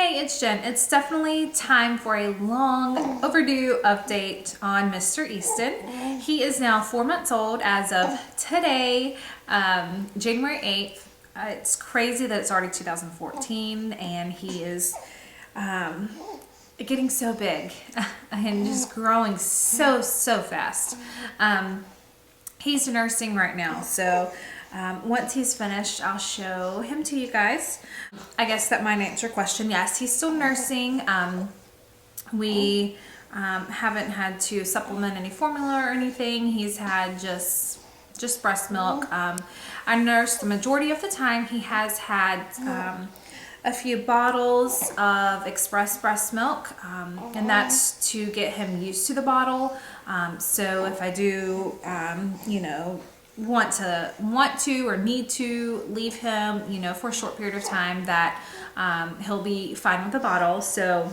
Hey, it's Jen. It's definitely time for a long overdue update on Mr. Easton. He is now 4 months old as of today, January 8th. It's crazy that it's already 2014 and he is getting so big and just growing so fast. He's nursing right now, so once he's finished, I'll show him to you guys. I guess that might answer your question. Yes, he's still nursing. We haven't had to supplement any formula or anything. He's had just breast milk. I nursed the majority of the time. He has had a few bottles of express breast milk, and that's to get him used to the bottle. So if I do, you know, want to or need to leave him, you know, for a short period of time, that he'll be fine with the bottle. So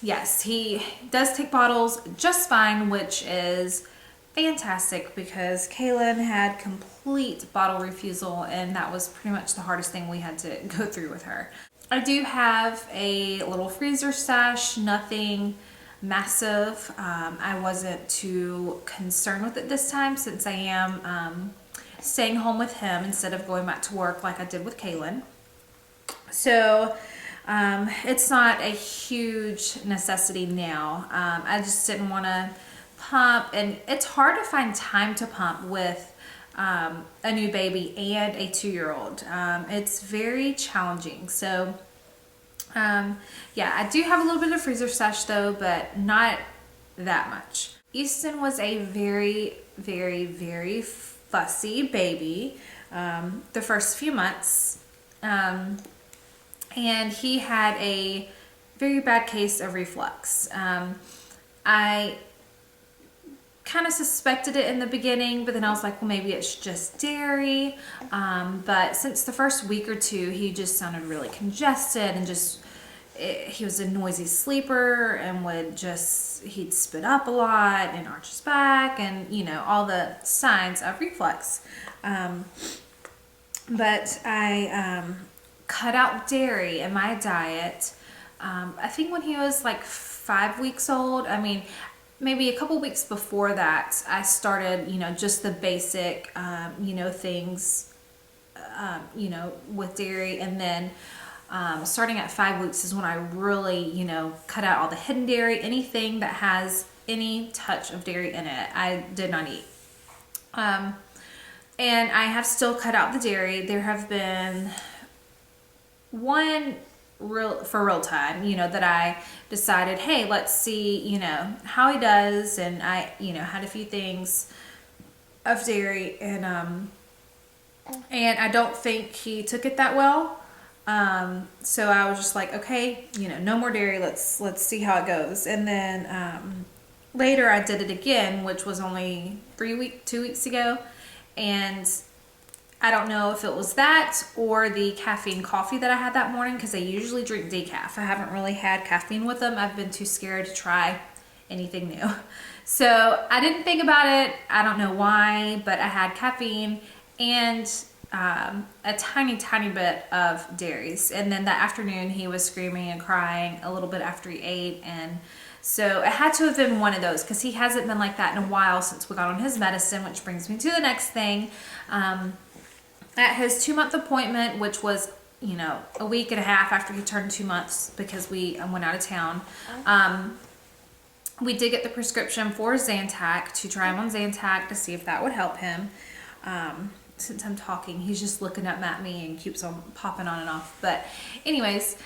yes, he does take bottles just fine, which is fantastic because Kaylin had complete bottle refusal, and that was pretty much the hardest thing we had to go through with her. I do have a little freezer stash, nothing massive. I wasn't too concerned with it this time since I am staying home with him instead of going back to work like I did with Kaylin. So it's not a huge necessity now. I just didn't want to pump, and it's hard to find time to pump with a new baby and a 2-year-old. It's very challenging. So yeah, I do have a little bit of freezer stash though, but not that much. Easton was a very fussy baby the first few months, and he had a very bad case of reflux. I kind of suspected it in the beginning, but then I was like, well, maybe it's just dairy. But since the first week or two, he just sounded really congested and he was a noisy sleeper and he'd spit up a lot and arch his back and, you know, all the signs of reflux. But I cut out dairy in my diet. I think when he was like 5 weeks old, I mean, maybe a couple weeks before that, I started, you know, just the basic, you know, things, you know, with dairy. And then starting at 5 weeks is when I really, you know, cut out all the hidden dairy. Anything that has any touch of dairy in it, I did not eat. And I have still cut out the dairy. There have been one for real time, you know, that I decided, hey, let's see, you know, how he does. And I, you know, had a few things of dairy, and I don't think he took it that well. So I was just like, okay, you know, no more dairy. Let's see how it goes. And then later I did it again, which was only 2 weeks ago, and I don't know if it was that or the caffeine coffee that I had that morning, because I usually drink decaf. I haven't really had caffeine with them. I've been too scared to try anything new. So I didn't think about it. I don't know why, but I had caffeine and a tiny bit of dairies. And then that afternoon he was screaming and crying a little bit after he ate. And so it had to have been one of those, because he hasn't been like that in a while since we got on his medicine, which brings me to the next thing. At his 2-month appointment, which was, you know, a week and a half after he turned 2 months, because we went out of town, we did get the prescription for Zantac, to try him on Zantac to see if that would help him. Since I'm talking, he's just looking up at me and keeps on popping on and off. But anyways,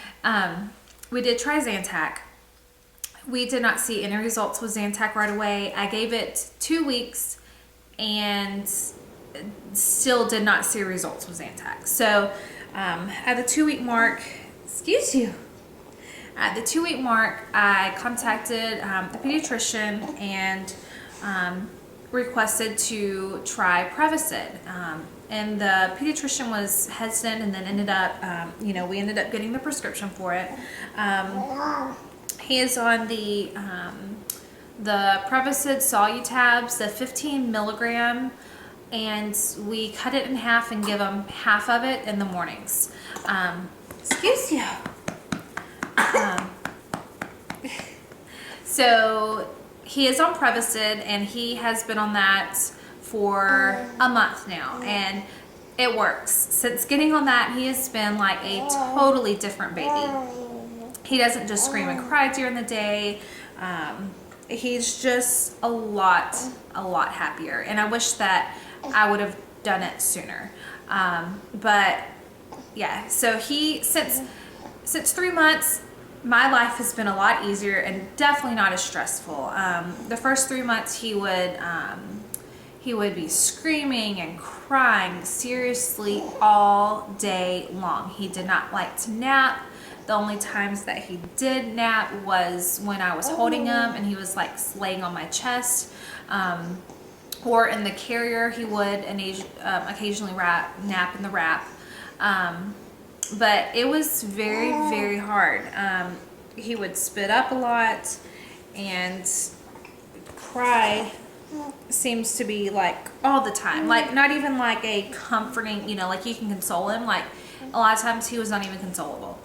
we did try Zantac. We did not see any results with Zantac right away. I gave it 2 weeks and still did not see results with Zantac. So at the 2-week mark, at the 2-week mark, I contacted the pediatrician and requested to try Prevacid. And the pediatrician was hesitant, and then ended up, you know, we ended up getting the prescription for it. He is on the Prevacid Solutabs, the 15 milligram, and we cut it in half and give him half of it in the mornings. Excuse you. So he is on Prevacid, and he has been on that for a month now, and it works. Since getting on that, he has been like a totally different baby. He doesn't just scream and cry during the day. He's just a lot happier, and I wish that I would have done it sooner. But yeah, so since 3 months, my life has been a lot easier and definitely not as stressful. The first 3 months he would be screaming and crying seriously all day long. He did not like to nap. The only times that he did nap was when I was holding him and he was like laying on my chest, or in the carrier. He would occasionally nap in the wrap. But it was very hard. He would spit up a lot, and cry seems to be like all the time. Like not even like a comforting, like you can console him. Like a lot of times he was not even consolable.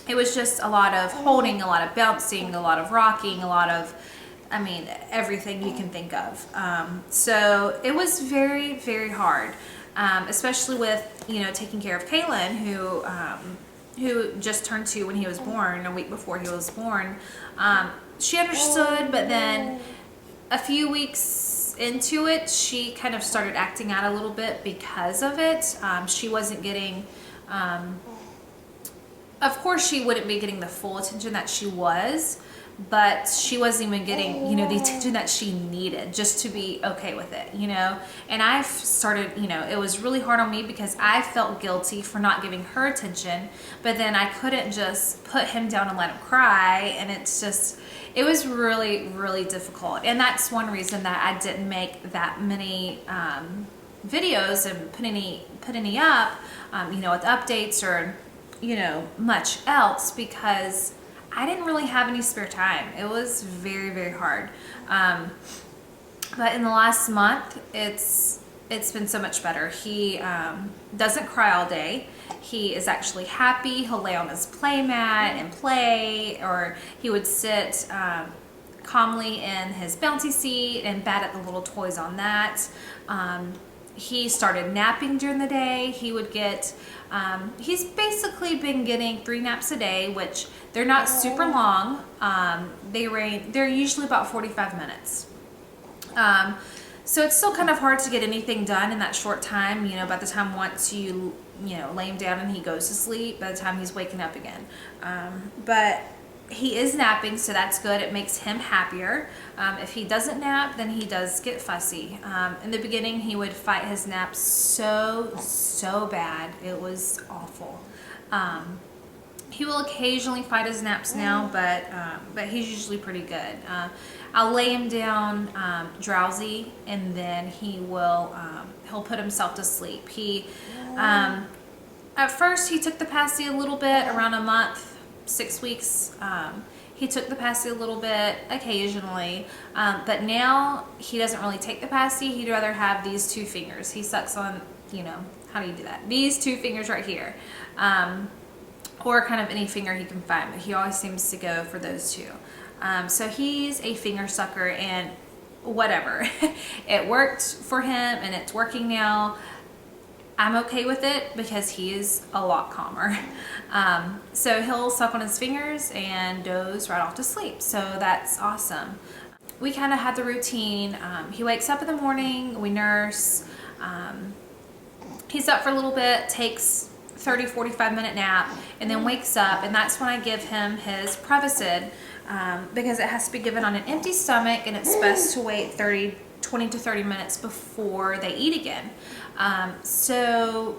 It was just a lot of holding, a lot of bouncing, a lot of rocking, a lot of, everything you can think of. So it was very hard. Especially with, taking care of Kaylin, who just turned 2 when he was born, a week before he was born. She understood, but then a few weeks into it, she kind of started acting out a little bit because of it. She wasn't getting, of course she wouldn't be getting the full attention that she was, but she wasn't even getting, the attention that she needed just to be okay with it, And I started, it was really hard on me because I felt guilty for not giving her attention, but then I couldn't just put him down and let him cry. And it was really difficult. And that's one reason that I didn't make that many videos and put any up, with updates or, much else, because I didn't really have any spare time. It was very hard. But in the last month, it's been so much better. He doesn't cry all day. He is actually happy. He'll lay on his play mat and play, or he would sit calmly in his bouncy seat and bat at the little toys on that. He started napping during the day. He would get, he's basically been getting 3 naps a day, which they're not super long. They're usually about 45 minutes. So it's still kind of hard to get anything done in that short time, by the time once you lay him down and he goes to sleep, by the time he's waking up again. But he is napping, so that's good. It makes him happier. If he doesn't nap, then he does get fussy. In the beginning, he would fight his naps so bad. It was awful. He will occasionally fight his naps now, but he's usually pretty good. I'll lay him down drowsy, and then he'll put himself to sleep. At first he took the passy a little bit, around a month, 6 weeks. He took the passy a little bit occasionally, but now he doesn't really take the passy. He'd rather have these 2 fingers. He sucks on, how do you do that? These 2 fingers right here. Or kind of any finger he can find, but he always seems to go for those 2. So he's a finger sucker, and whatever. It worked for him, and it's working now. I'm okay with it because he is a lot calmer. So he'll suck on his fingers and doze right off to sleep. So that's awesome. We kind of had the routine. He wakes up in the morning, we nurse. He's up for a little bit, takes 30-45 minute nap, and then wakes up, and that's when I give him his Prevacid, because it has to be given on an empty stomach, and it's best to wait 20 to 30 minutes before they eat again. So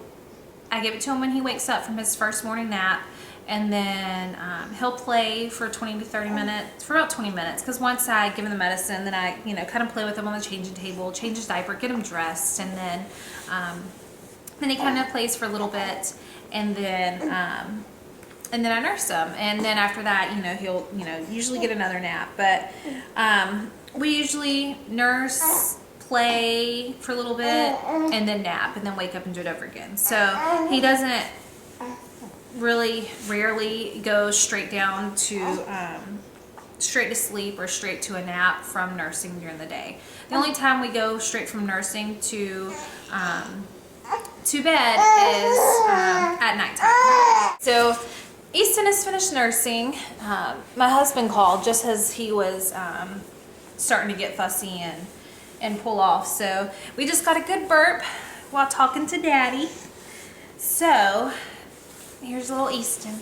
I give it to him when he wakes up from his first morning nap, and then he'll play for 20 to 30 minutes, for about 20 minutes, because once I give him the medicine, then I kind of play with him on the changing table, change his diaper, get him dressed, and then he kind of plays for a little bit, and then I nurse him, and then after that, he'll usually get another nap. But we usually nurse, play for a little bit, and then nap, and then wake up and do it over again. So he doesn't really rarely goes straight down to straight to sleep or straight to a nap from nursing during the day. The only time we go straight from nursing to bed is at nighttime. So Easton has finished nursing. My husband called just as he was starting to get fussy and pull off. So we just got a good burp while talking to Daddy. So here's little Easton.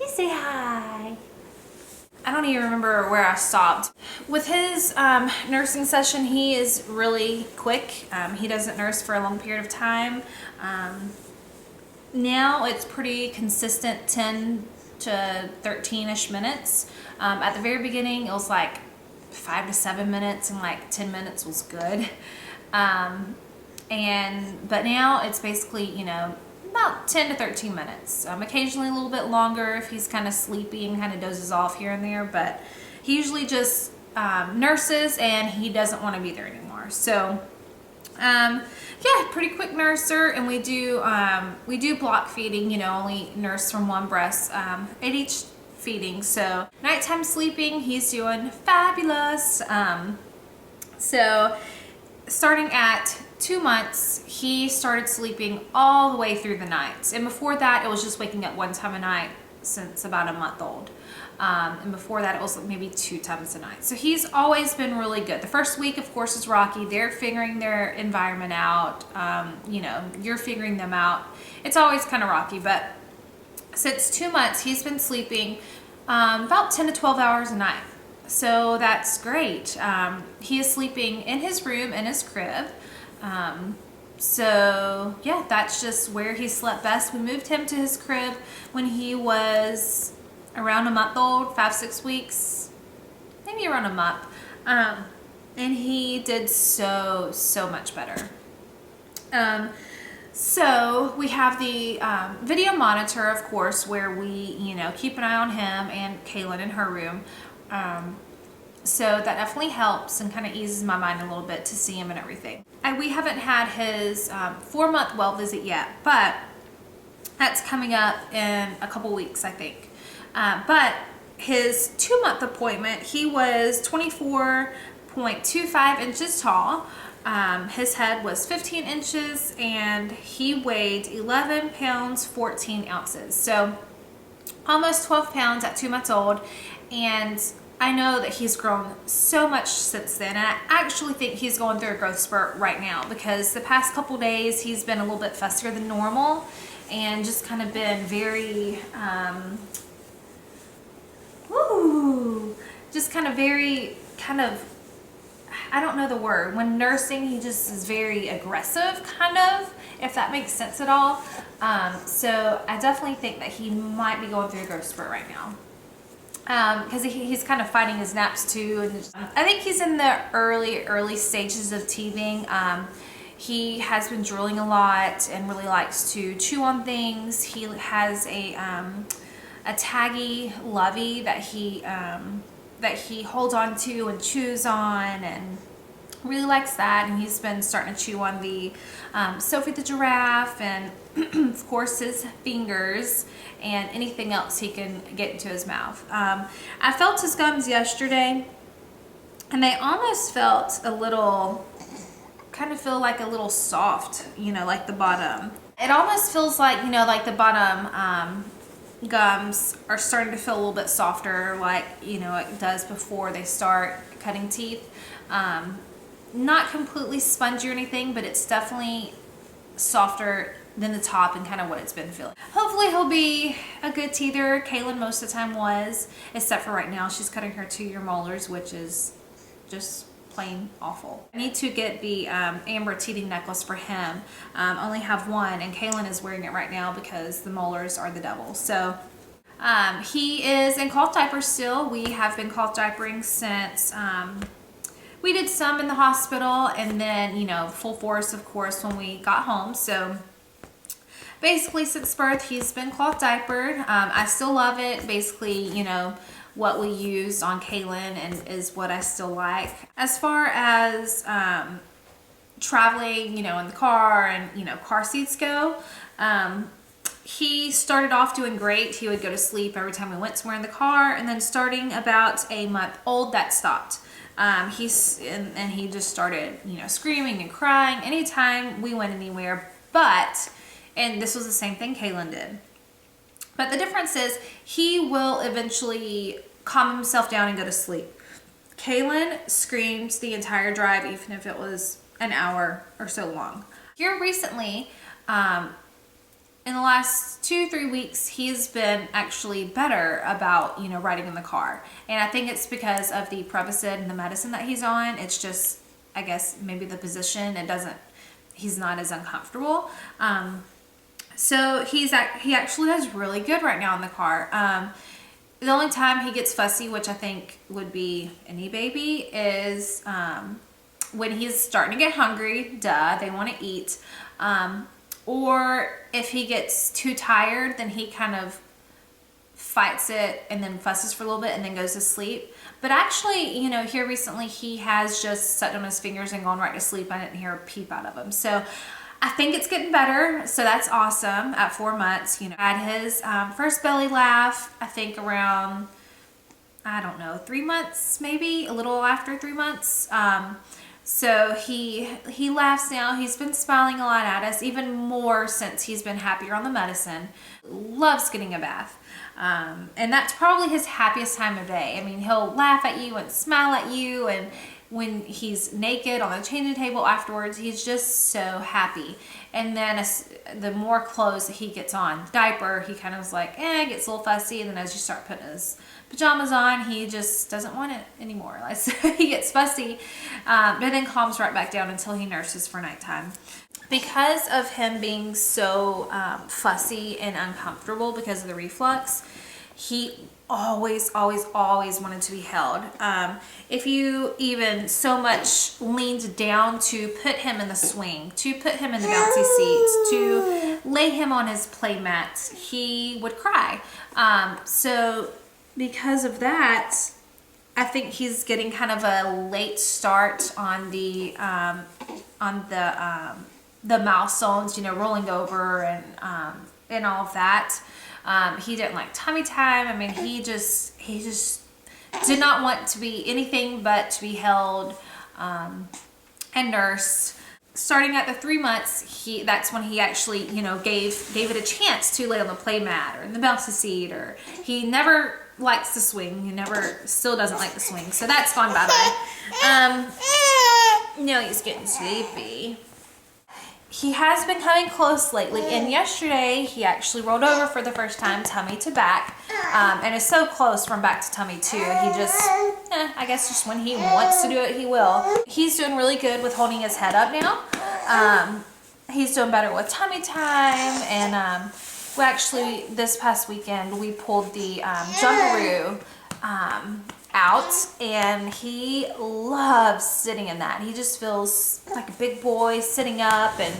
You say hi. I don't even remember where I stopped. With his nursing session, he is really quick. He doesn't nurse for a long period of time. Now it's pretty consistent, 10 to 13-ish minutes. At the very beginning, it was like 5 to 7 minutes, and like 10 minutes was good. But now it's basically, you know, about 10 to 13 minutes. Occasionally a little bit longer if he's kind of sleepy and kind of dozes off here and there, but he usually just nurses and he doesn't want to be there anymore. So yeah, pretty quick nurser, and we do block feeding, you know, only nurse from one breast at each feeding. So nighttime sleeping, he's doing fabulous. So starting at 2 months, he started sleeping all the way through the nights. And before that, it was just waking up one time a night since about a month old. And before that, it was maybe 2 times a night. So he's always been really good. The first week, of course, is rocky. They're figuring their environment out. You know, you're figuring them out. It's always kind of rocky. But since 2 months, he's been sleeping about 10 to 12 hours a night. So that's great. He is sleeping in his room, in his crib. So yeah, that's just where he slept best. We moved him to his crib when he was around a month old, 5-6 weeks, maybe around a month. And he did so much better. So we have the video monitor, of course, where we, you know, keep an eye on him and Kaylin in her room. So that definitely helps and kind of eases my mind a little bit to see him and everything. And we haven't had his 4-month well visit yet, but that's coming up in a couple weeks, I think. But his 2-month appointment, he was 24.25 inches tall. His head was 15 inches and he weighed 11 pounds, 14 ounces. So almost 12 pounds at 2 months old. And I know that he's grown so much since then, and I actually think he's going through a growth spurt right now because the past couple days he's been a little bit fussier than normal and just kind of been very, I don't know the word. When nursing, he just is very aggressive, kind of, if that makes sense at all. So I definitely think that he might be going through a growth spurt right now. Because he's kind of fighting his naps too, and I think he's in the early stages of teething. He has been drooling a lot and really likes to chew on things. He has a taggy lovey that he holds on to and chews on, and really likes that. And he's been starting to chew on the Sophie the giraffe, and of course his fingers, and anything else he can get into his mouth. I felt his gums yesterday, and they almost felt a little, kind of feel like a little soft, you know, like the bottom. It almost feels like, you know, like the bottom gums are starting to feel a little bit softer, like, you know, it does before they start cutting teeth. Not completely spongy or anything, but it's definitely softer than the top and kind of what it's been feeling. Hopefully he'll be a good teether. Kaylin most of the time was, except for right now. She's cutting her 2-year molars, which is just plain awful. I need to get the amber teething necklace for him. Only have one, and Kaylin is wearing it right now because the molars are the devil. So he is in cloth diapers still. We have been cloth diapering since we did some in the hospital, and then, you know, full force, of course, when we got home. So basically since birth he's been cloth diapered. I still love it. Basically, you know, what we used on Kaylin and is what I still like. As far as traveling, you know, in the car and, you know, car seats go, he started off doing great. He would go to sleep every time we went somewhere in the car, and then starting about a month old, that stopped. And he just started, you know, screaming and crying anytime we went anywhere. But, and this was the same thing Kaylin did. But the difference is he will eventually calm himself down and go to sleep. Kaylin screamed the entire drive, even if it was an hour or so long. Here recently, in the last 2-3 weeks, he's been actually better about, you know, riding in the car. And I think it's because of the Prevacid and the medicine that he's on. It's just, I guess, maybe the position. He's not as uncomfortable. So he actually does really good right now in the car. The only time he gets fussy, which I think would be any baby, is when he's starting to get hungry. Duh, they want to eat. Or if he gets too tired, then he kind of fights it and then fusses for a little bit and then goes to sleep. But actually, you know, here recently he has just sat on his fingers and gone right to sleep. I didn't hear a peep out of him. So I think it's getting better. So that's awesome at 4 months. You know, had his first belly laugh, I think around, I don't know, 3 months, maybe a little after 3 months. So he laughs now. He's been smiling a lot at us, even more since he's been happier on the medicine. Loves getting a bath. And that's probably his happiest time of day. I mean, he'll laugh at you and smile at you, and when he's naked on the changing table afterwards, he's just so happy. And then the more clothes that he gets on, diaper, he kind of is like, gets a little fussy. And then as you start putting his pajamas on, he just doesn't want it anymore. So he gets fussy, but then calms right back down until he nurses for nighttime. Because of him being so fussy and uncomfortable because of the reflux, he always wanted to be held. If you even so much leaned down to put him in the swing, to put him in the bouncy seat, to lay him on his play mat, he would cry. So because of that, I think he's getting kind of a late start on the milestones, you know, rolling over and all of that. He didn't like tummy time. I mean, he just did not want to be anything but to be held and nursed. Starting at the 3 months, that's when he actually, you know, gave it a chance to lay on the play mat or in the bouncy seat. Or he never likes the swing. He still doesn't like the swing. So that's gone bye-bye. No, he's getting sleepy. He has been coming close lately, and yesterday he actually rolled over for the first time, tummy to back, and is so close from back to tummy too. He just, I guess just when he wants to do it, he will. He's doing really good with holding his head up now. He's doing better with tummy time, and we actually, this past weekend, we pulled the Junkaroo out, and he loves sitting in that. He just feels like a big boy sitting up, and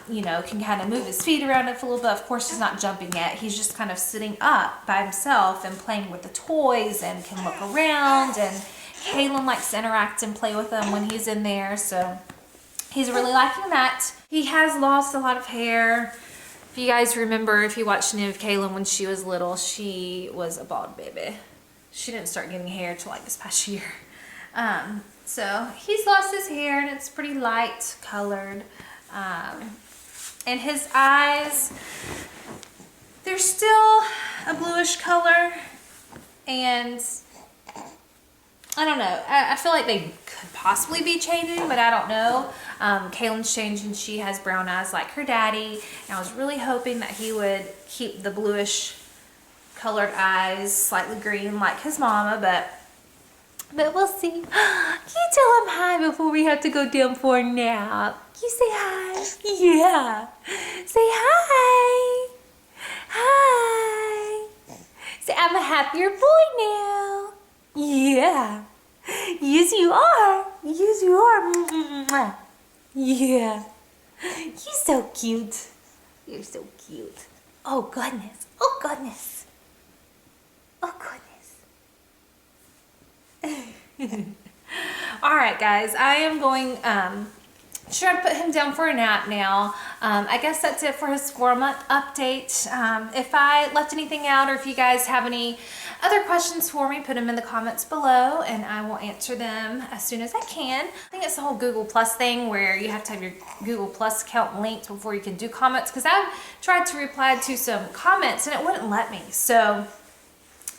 you know, can kind of move his feet around it for a little bit. Of course, he's not jumping yet. He's just kind of sitting up by himself and playing with the toys and can look around, and Kaylin likes to interact and play with him when he's in there, so he's really liking that. He has lost a lot of hair. If you guys remember, if you watched any of Kaylin when she was little, she was a bald baby. She didn't start getting hair till like this past year. So he's lost his hair, and it's pretty light colored. And his eyes, they're still a bluish color, and I don't know. I feel like they could possibly be changing, but I don't know. Kaylin's changing. She has brown eyes like her daddy, and I was really hoping that he would keep the bluish colored eyes, slightly green like his mama, but we'll see. You tell him hi before we have to go down for a nap. You say hi. Yeah. Say hi. Hi. Say, I'm a happier boy now. Yeah. Yes, you are. Yes, you are. Yeah. You're so cute. You're so cute. Oh, goodness. Oh, goodness. Oh, goodness. All right, guys. I am going... try to put him down for a nap now. I guess that's it for his 4-month update. If I left anything out, or if you guys have any other questions for me, put them in the comments below and I will answer them as soon as I can. I think it's the whole Google Plus thing where you have to have your Google Plus account linked before you can do comments, because I've tried to reply to some comments and it wouldn't let me. So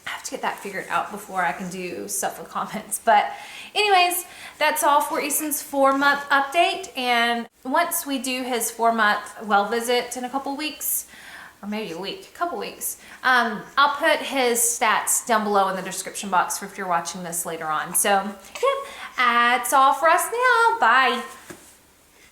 I have to get that figured out before I can do stuff with comments. But anyways, that's all for Easton's 4-month update. And once we do his 4-month well visit in a couple weeks, or maybe a couple weeks, I'll put his stats down below in the description box for if you're watching this later on. So yeah, that's all for us now. Bye.